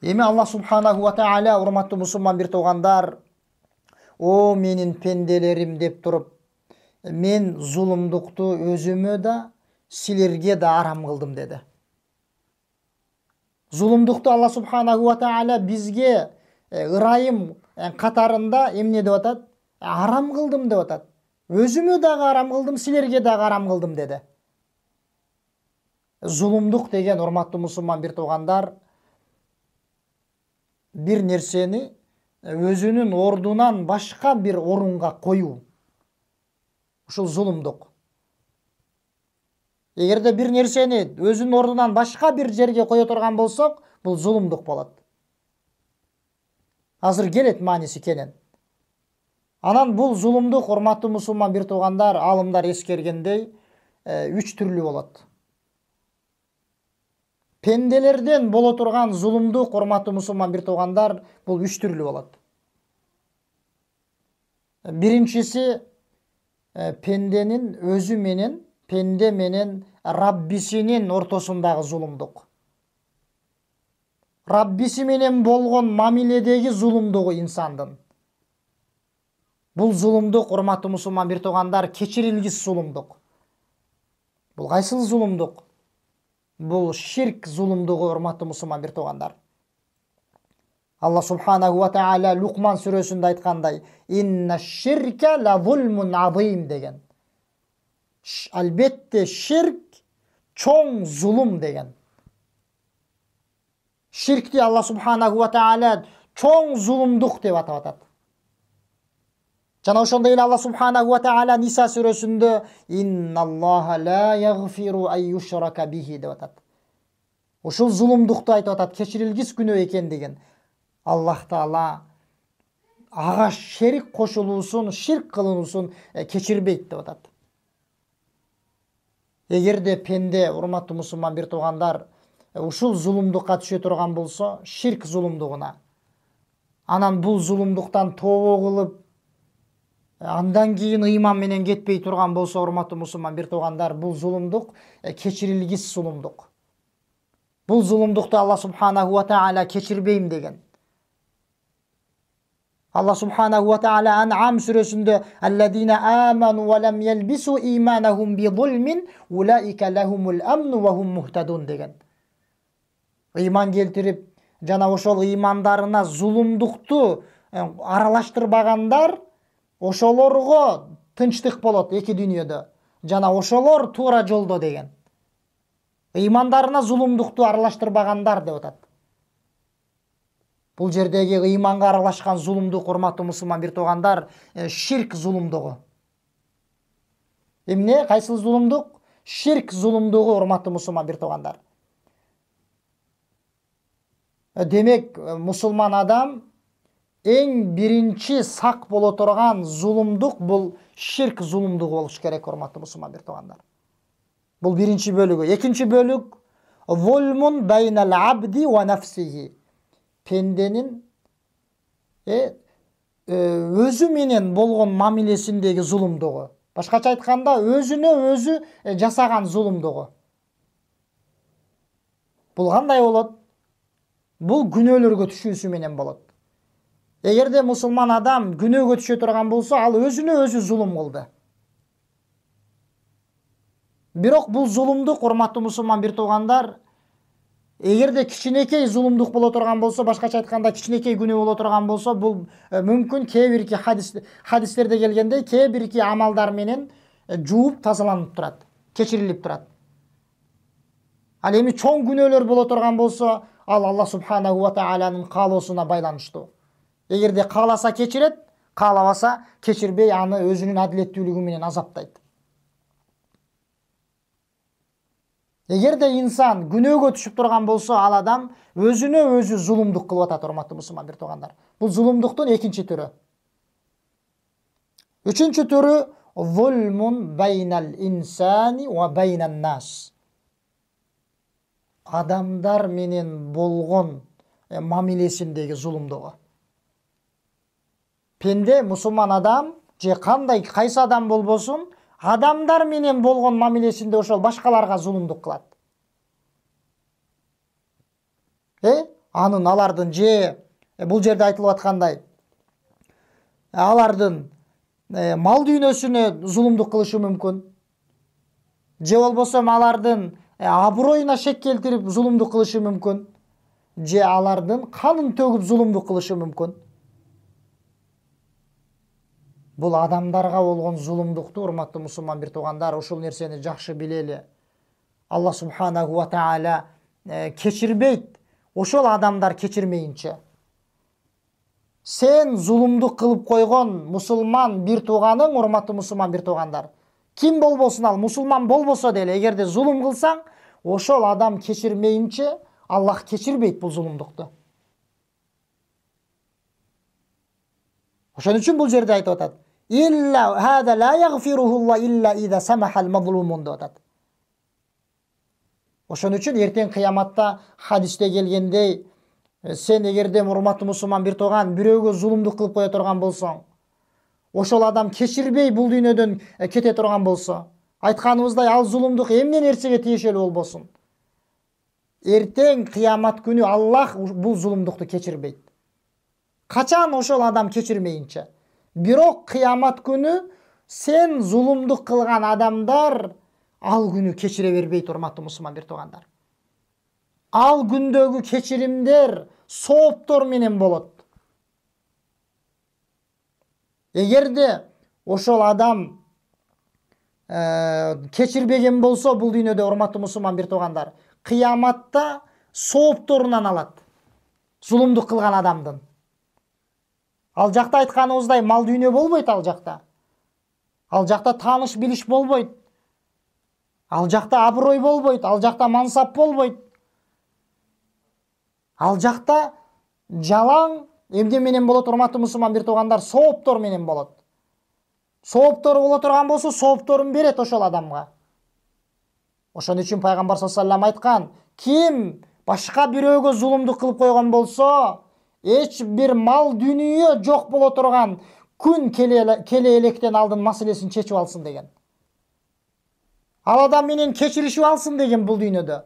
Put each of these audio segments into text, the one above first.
Эми Аллах субханаху ва тааля, урматтуу мусулман бир туугандар, о менин пенделерим деп туруп, мен зулумдукту өзүмө да, силерге да арам кылдым деди. Зулумдукту Аллах субханаху ва тааля бизге ырайым катарында эмне деп атат? Арам кылдым деп атат. Өзүмө дагы арам кылдым, силерге дагы арам кылдым деди. Зулумдук деген, урматтуу мусулман бир туугандар, бир нерсени өзүнүн ордунан башка бир орунга коюу. Ушул зулумдук. Эгерде бир нерсени өзүнүн ордунан башка бир жерге кое турган болсок, бул зулумдук болот. Азыр келет мааниси кенен. Анан бул зулумдук, урматтуу мусулман бир туугандар, алымдар эскергендей, 3 түрлүү болот. Пенделерден боло турган зулумдук, урматтуу мусулман бир туугандар, бул 3 түрлүү болот. Биринчиси пенденин өзү менен, пенде менен Раббисинин ортосундагы зулумдук. Раббиси менен болгон мамиледеги зулумдугу инсандын. Бул зулумдук, урматтуу мусулман бир туугандар, кечирилгис зулумдук. Бул кайсыл зулумдук? Бул ширк зулумдугу, урматтуу мусулман бир туугандар. Аллах субханаху ва тааля Лукман сүрөсүндө айткандай, инна ширка ла зулмун азим деген. Албетте ширк чоң зулум деген. Ширкти Аллах субханаху ва тааля чоң зулумдук деп атап атат. Жана ошондой эле Аллах субханаху ва тааля Ниса сүрөсүндө инналлаха ла ягфиру ай юшрака бихи деп атат. Ушул зулумдукту айтып атат, кечирилгис күнөө экендигин. Аллах таала ага шерик кошулуусун, ширк кылынуусун кечирбейт деп атат. Эгерде пенде, урматтуу мусулман бир туугандар, ушул зулумдукка түшө турган болсо, ширк зулумдугуна, анан бул зулумдуктан тообо кылып, андан кийин ыйман менен кетпей турган болсо, урматтуу мусулман бир туугандар, бул зулумдук кечирилгис зулумдук. Бул зулумдукту Аллах субханаху ва тааля кечирбейм деген. Аллах субханаху ва тааля Ан'ам сүрөсүндө алладина аману ва лам ялбису иманахум би зулмин улаика лахумул амну ва хум мухтадун деген. Ыйман келтирип, жана ошол ыймандарына зулумдукту аралаштырбагандар, ошолорго тынчтык болот эки дүйнөдө. Жана ошолор туура жолдо деген. Ыймандарына зулумдукту аралаштырбагандар деп атат. Бул жердеги ыйманга аралашкан зулумдук, урматтуу мусулман бир туугандар, ширк зулумдугу. Эмне? Кайсыл зулумдук? Ширк зулумдугу, урматтуу мусулман бир туугандар. Демек, мусулман адам эң биринчи сак боло турган зулумдук бул ширк зулумдугу болуш керек, урматтуу мусулман бир туугандар. Бул биринчи бөлүгү. Экинчи бөлүк зулмун байнал абди ва нафсихи. Пенденин өзү менен болгон мамилесиндеги зулумдугу. Башкача айтканда, өзүнө өзү жасаган зулумдугу. Бул кандай болот? Бул күнөөлөргө түшүүсү менен болот. Эгерде мусулман адам күнөөгө түшө турган болсо, ал өзүнө өзү зулум кылды. Бирок бул зулумдук, урматтуу мусулман бир туугандар, эгерде кичинекей зулумдук боло турган болсо, башкача айтканда кичинекей күнөө боло турган болсо, бул мүмкүн кээ бирки хадистерде келгендей, кээ бирки амалдар менен жууп тазаланып турат, кечирилип турат. Ал эми чоң күнөөлөр боло турган болсо, ал Аллах субханаху ва таалянын каалоосуна байланыштуу. Эгерде кааласа кечирет, каалабаса кечирбей, аны өзүнүн адилеттүүлүгү менен азаптайт. Эгерде инсан күнөөгө түшүп турган болсо, ал адам өзүнө өзү зулумдук кылып атат, урматтуу мусулман бир туугандар. Бул зулумдуктун экинчи түрү. Үчүнчү түрү зулмун байнал инсани ва байнан нас. Адамдар менен болгон мамилесиндеги зулумдугу. Пенде, мусулман адам же кайсы адам болбосун, адамдар менен болгон мамилесинде ошол башкаларга зулумдук кылат. Анын алардын же бул жерде айтылып аткандай алардын мал дүйнөсүнө зулумдук кылышы мүмкүн. Же болбосо алардын аброюна шек келтирип зулумдук кылышы мүмкүн. Же алардын канын төгүп зулумдук кылышы мүмкүн. Бул адамдарга болгон зулумдукту, урматтуу мусулман бир туугандар, ушул нерсени жакшы билели. Аллах субханаху ва таала кечирбейт, ошол адамдар кечирмейинче. Сен зулумдук кылып койгон мусулман бир тууганың, урматтуу мусулман бир туугандар, ким болбосун ал, мусулман болбосо деле, эгерде зулум кылсаң, ошол адам кечирмейинче Аллах кечирбейт бул зулумдукту. Ошон үчүн бул жерде айтып атат: "Илла хада ла ягфирухулла илла иза самахал мазлумун" деп атат. Ошон үчүн эртең кыяматта хадисте келгендей, сен эгерде урматтуу мусулман бир тууган бирөөгө зулумдук кылып кое турган болсоң, ошол адам кечирбей бул дүйнөдөн кете турган болсо, айтканыбыздай ал зулумдук эмне нерсеге тиешелүү болбосун, эртең кыямат күнү Аллах бул зулумдукту кечирбейт. Качан ошол адам кечирмейинче. Бирок кыямат күнү сен зулумдук кылган адамдар ал күнү кечире бербейт, урматтуу мусулман бир туугандар. Ал күндөгү кечиримдер сооптор менен болот. Эгерде ошол адам кечирбеген болсо бул дүйнөдө, урматтуу мусулман бир туугандар, кыяматта соопторунан алат зулумдук кылган адамдын. Ал жакта айтканыбыздай мал дүйнө болбойт, ал жакта. Ал жакта тааныш билиш болбойт. Ал жакта аброй болбойт, ал жакта мансап болбойт. Ал жакта жалаң эмне менен болот, урматтуу мусулман бир туугандар, сооптор менен болот. Сооптору боло турган болсо, соопторун берет ошол адамга. Ошон үчүн пайгамбар саллаллаху алейхи ва саллям айткан: ким башка бирөөгө зулумдук кылып койгон болсо, эч бир мал дүнүйө жок боло турган күн келе электен алдын маселесин чечип алсын деген. Ал адам менен кечиришип алсын деген бул дүйнөдө.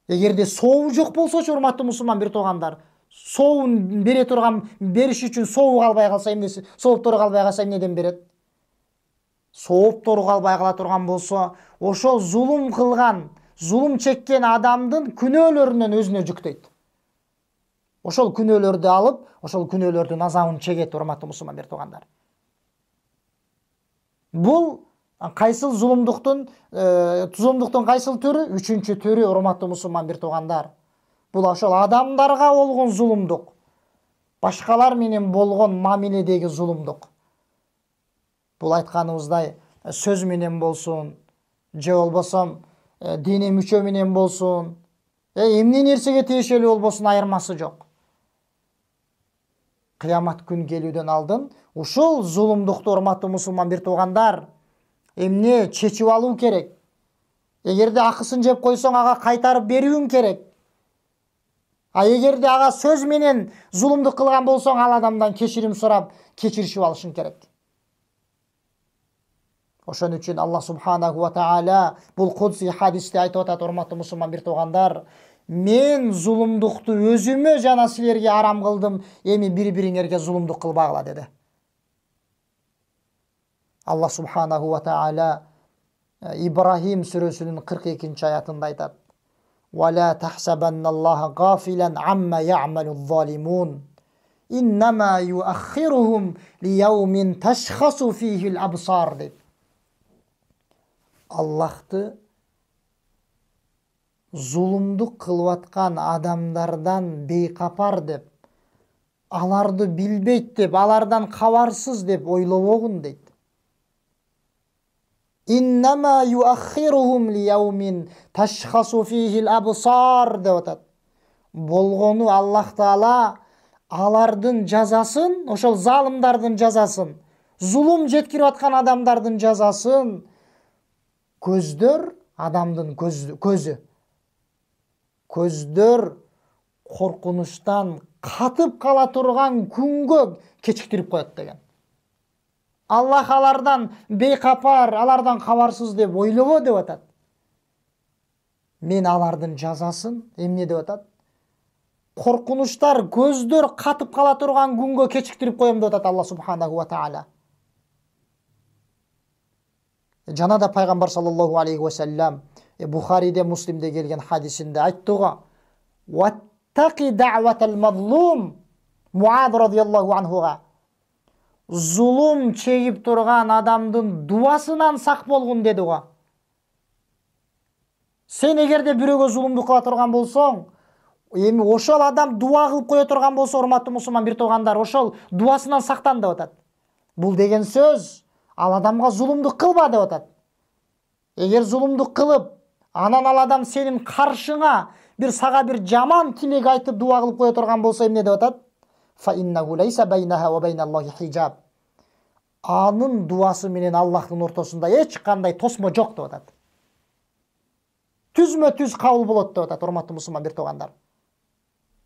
Эгерде сообу жок болсочу, урматтуу мусулман бир туугандар, сообун бере турган, бериш үчүн сообу калбай калса эмнеси, сооптору калбай калса эмнеден берет? Сооптору калбай кала турган болсо, ошол зулум кылган, зулум чеккен адамдын күнөөлөрүнөн өзүнө жүктөйт. Ошол күнөөлөрдү алып, ошол күнөөлөрдүн азабын чегет, урматтуу мусулман бир туугандар. Бул кайсыл зулумдуктун кайсыл түрү? Үчүнчү түрү, урматтуу мусулман бир туугандар. Бул ошол адамдарга болгон зулумдук, башкалар менен болгон мамиледеги зулумдук. Бул айтканыбыздай сөз менен болсун, же болбосо диний мүчө менен болсун, эмне нерсеге тиешелүү болбосун, айырмасы жок. Кыямат күн келүүдөн алдын ушул зулумдукту, урматтуу мусулман бир туугандар, эмне чечип алуу керек. Эгерде акысын жеп койсоң, ага кайтарып берүүң керек. А эгерде ага сөз менен зулумдук кылган болсоң, ал адамдан кечирим сурап, кечиришип алышың керек. Ошон үчүн Аллах субханаху ва таала бул кудси хадисте айтып атат, урматтуу мусулман бир туугандар: мен зулумдукту өзүмө жана силерге арам кылдым, эми бири-бириңерге зулумдук кылбагыла деди. Аллах субханаху ва таала Ибрахим сүрөсүнүн 42-аятында айтат: "Ва ла тахсабанналлаха гафилан амма я'малуз-залимун. Иннама юаххируhum лияумин ташхасу фихил абсар" деп. Аллахты зулумдук кылып аткан адамдардан бейкапар деп, аларды билбейт деп, алардан кабарсыз деп ойлобогун дейт. Иннама юаххируhum лияумин ташхасу фихил абсар деп атат. Болгону Аллах Таала алардын жазасын, ошол залымдардын жазасын, зулум жеткирип аткан адамдардын жазасын көздөр, адамдын көздөр коркунучтан катып кала турган күнгө кечиктирип коет деген. Аллах алардан бейкапар, алардан кабарсыз деп ойлобо деп атат. мен алардын жазасын эмне деп атат? Коркунучтар, көздөр катып кала турган күнгө кечиктирип коем деп атат Алла субханаху ва таала. Жана да пайгамбар саллаллаху алейхи ва саллям Бухариде, Муслимде келген хадисинде айттыга: "Ваттaqi da'watal mazlum" Муад радияллаху анхуга зулум чегип турган адамдын дуасынан сак болгун деди го. Сен эгерде бирөөгө зулумдук кыла турган болсоң, эми ошол адам дуа кылып кое турган болсо, урматтуу мусулман бир туугандар, ошол дуасынан сактан деп атат. Бул деген сөз ал адамга зулумдук кылба деп атат. Эгер зулумдук кылып, анан ал адам сенин каршыңа сага бир жаман тилек айтып дуа кылып кое турган болсо, эмне деп атат? Fa innahu laysa baynaha wa baynallahi hijab. Анын дуасы менен Аллахтын ортосунда эч кандай тосмо жок деп атат. Түзмө-түз кабыл болот деп атат, урматтуу мусулман бир туугандар.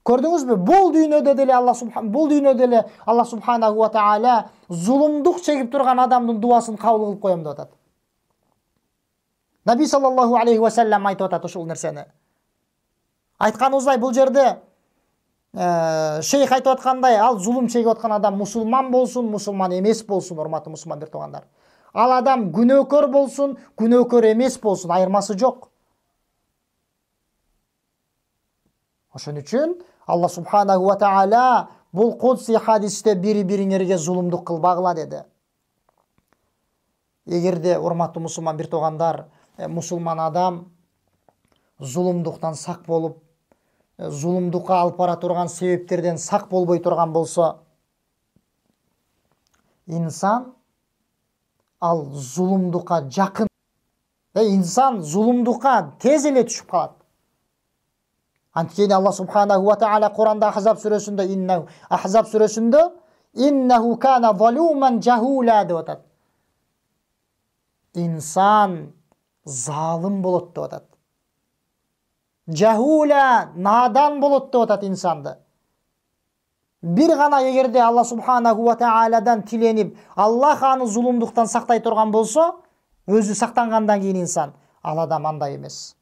Көрдүңүзбү? Бул дүйнөдө деле Алла субханаху ва таала зулумдук чегип турган адамдын дуасын кабыл кылып коем деп атат. Наби саллаллаху алейхи ва саллям айтып атат ушул нерсени. Айтканыбыздай, бул жерде шейх айтып аткандай, ал зулум чегип аткан адам мусулман болсун, мусулман эмес болсун, урматтуу мусулман бир туугандар. Ал адам күнөөкөр болсун, күнөөкөр эмес болсун, айырмасы жок. Ошон үчүн Алла субханаху ва таала бул кудси хадисте бири-бириңерге зулумдук кылбагыла деди. Эгерде, урматтуу мусулман бир туугандар, мусулман адам зулумдуктан сак болуп, зулумдукка алып бара турган себептерден сак болбой турган болсо, инсан ал зулумдукка жакын, инсан зулумдукка тез эле түшүп калат. Анткени Алла субханаху ва таала Куранда Ахзаб сүрөсүндө иннаху кана залуман жахула деп атат. Инсан залым болот деп атат. Жахула, надан болот деп атат инсанды. Бир гана эгерде Алла субханаху ва тааладан тиленип, Аллах аны зулумдуктан сактай турган болсо, өзү сактангандан кийин инсан, ал адам андай эмес.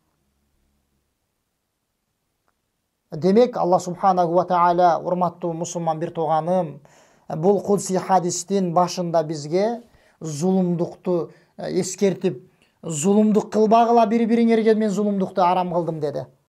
Демек, Алла субханаху ва таала, урматтуу мусулман бир тууганым, бул кудси хадистин башында бизге зулумдукту эскертип, зулумдук кылбагыла бири-бириңерге, мен зулумдукту арам кылдым деди.